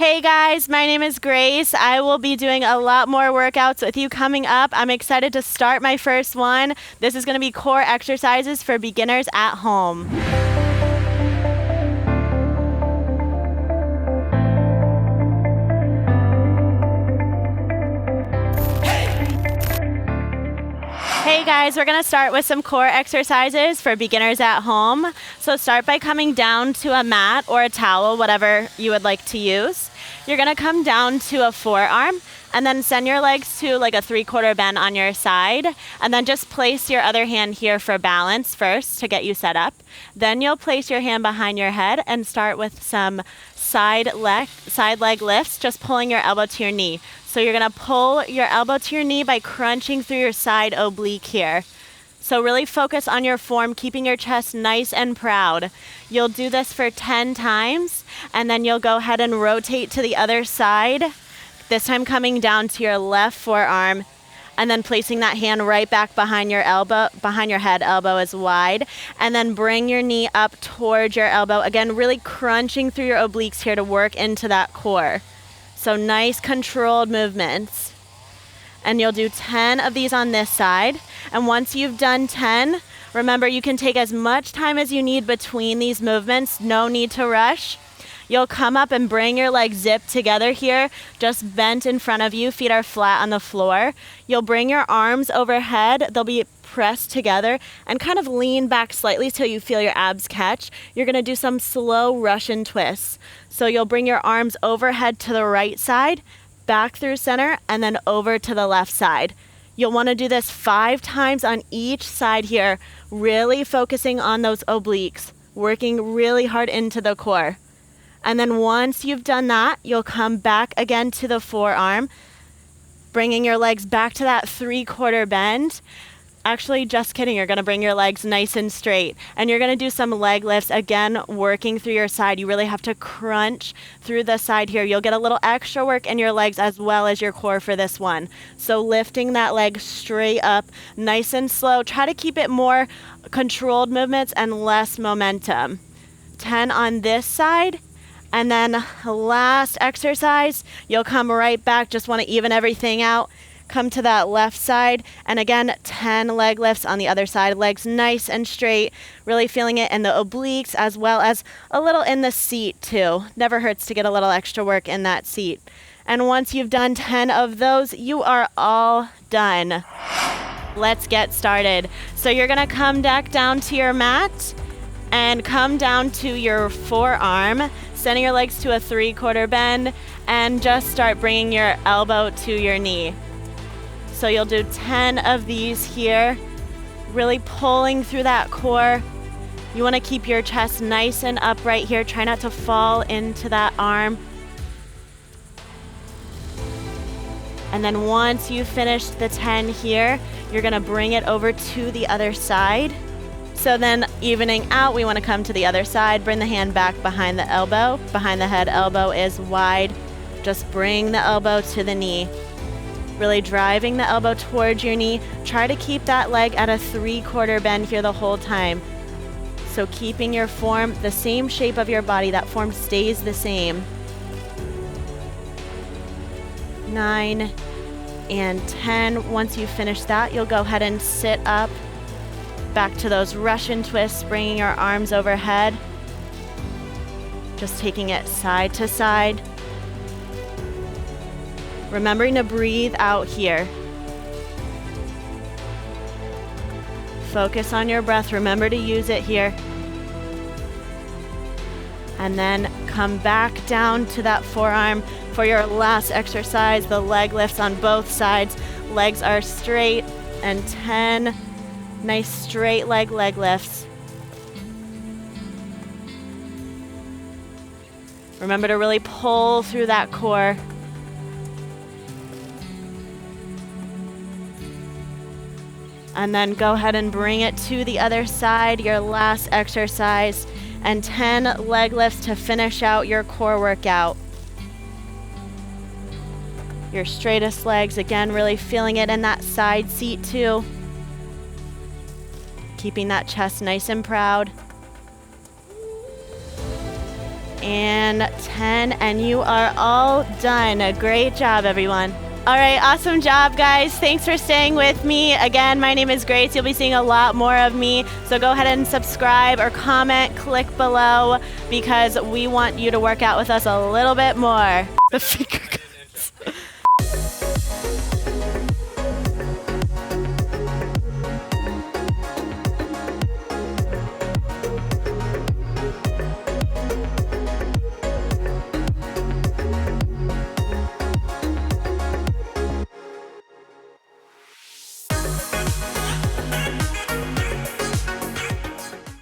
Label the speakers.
Speaker 1: Hey guys, my name is Grace. I will be doing a lot more workouts with you coming up. I'm excited to start my first one. This is going to be core exercises for beginners at home. Hey guys, we're going to start with some core exercises for beginners at home. So start by coming down to a mat or a towel, whatever you would like to use. You're going to come down to a forearm and then send your legs to like a 3/4 bend on your side. And then just place your other hand here for balance first to get you set up. Then you'll place your hand behind your head and start with some side leg lifts, just pulling your elbow to your knee. So you're going to pull your elbow to your knee by crunching through your side oblique here. So really focus on your form, keeping your chest nice and proud. You'll do this for 10 times, and then you'll go ahead and rotate to the other side, this time coming down to your left forearm, and then placing that hand right back behind your elbow, behind your head, elbow is wide, and then bring your knee up towards your elbow. Again, really crunching through your obliques here to work into that core. So nice controlled movements. And you'll do 10 of these on this side. And once you've done 10, remember you can take as much time as you need between these movements. No need to rush. You'll come up and bring your legs zipped together here, just bent in front of you. Feet are flat on the floor. You'll bring your arms overhead. They'll be pressed together and kind of lean back slightly till you feel your abs catch. You're going to do some slow Russian twists. So you'll bring your arms overhead to the right side, back through center, and then over to the left side. You'll want to do this 5 times on each side here, really focusing on those obliques, working really hard into the core. And then once you've done that, you'll come back again to the forearm, bringing your legs back to that 3/4 bend. Actually, just kidding, you're going to bring your legs nice and straight. And you're going to do some leg lifts, again, working through your side. You really have to crunch through the side here. You'll get a little extra work in your legs as well as your core for this one. So lifting that leg straight up, nice and slow. Try to keep it more controlled movements and less momentum. 10 on this side. And then last exercise, you'll come right back. Just want to even everything out. Come to that left side, and again, 10 leg lifts on the other side. Legs nice and straight, really feeling it in the obliques as well as a little in the seat too. Never hurts to get a little extra work in that seat. And once you've done 10 of those, you are all done. Let's get started. So you're gonna come back down to your mat and come down to your forearm, sending your legs to a 3/4 bend, and just start bringing your elbow to your knee. So you'll do 10 of these here, really pulling through that core. You want to keep your chest nice and upright here. Try not to fall into that arm. And then once you finish the 10 here, you're going to bring it over to the other side. So then evening out, we want to come to the other side. Bring the hand back behind the elbow. Behind the head, elbow is wide. Just bring the elbow to the knee. Really driving the elbow towards your knee. Try to keep that leg at a 3/4 bend here the whole time. So keeping your form the same shape of your body, that form stays the same. 9 and 10. Once you finish that, you'll go ahead and sit up. Back to those Russian twists, bringing your arms overhead. Just taking it side to side. Remembering to breathe out here. Focus on your breath. Remember to use it here. And then come back down to that forearm for your last exercise, the leg lifts on both sides. Legs are straight, and 10 nice straight leg lifts. Remember to really pull through that core. And then go ahead and bring it to the other side, your last exercise, and 10 leg lifts to finish out your core workout. Your straightest legs, again, really feeling it in that side seat too. Keeping that chest nice and proud. and 10, and you are all done. Great job, everyone. All right, awesome job, guys. Thanks for staying with me. Again, my name is Grace. You'll be seeing a lot more of me, so go ahead and subscribe or comment, click below, because we want you to work out with us a little bit more. The finger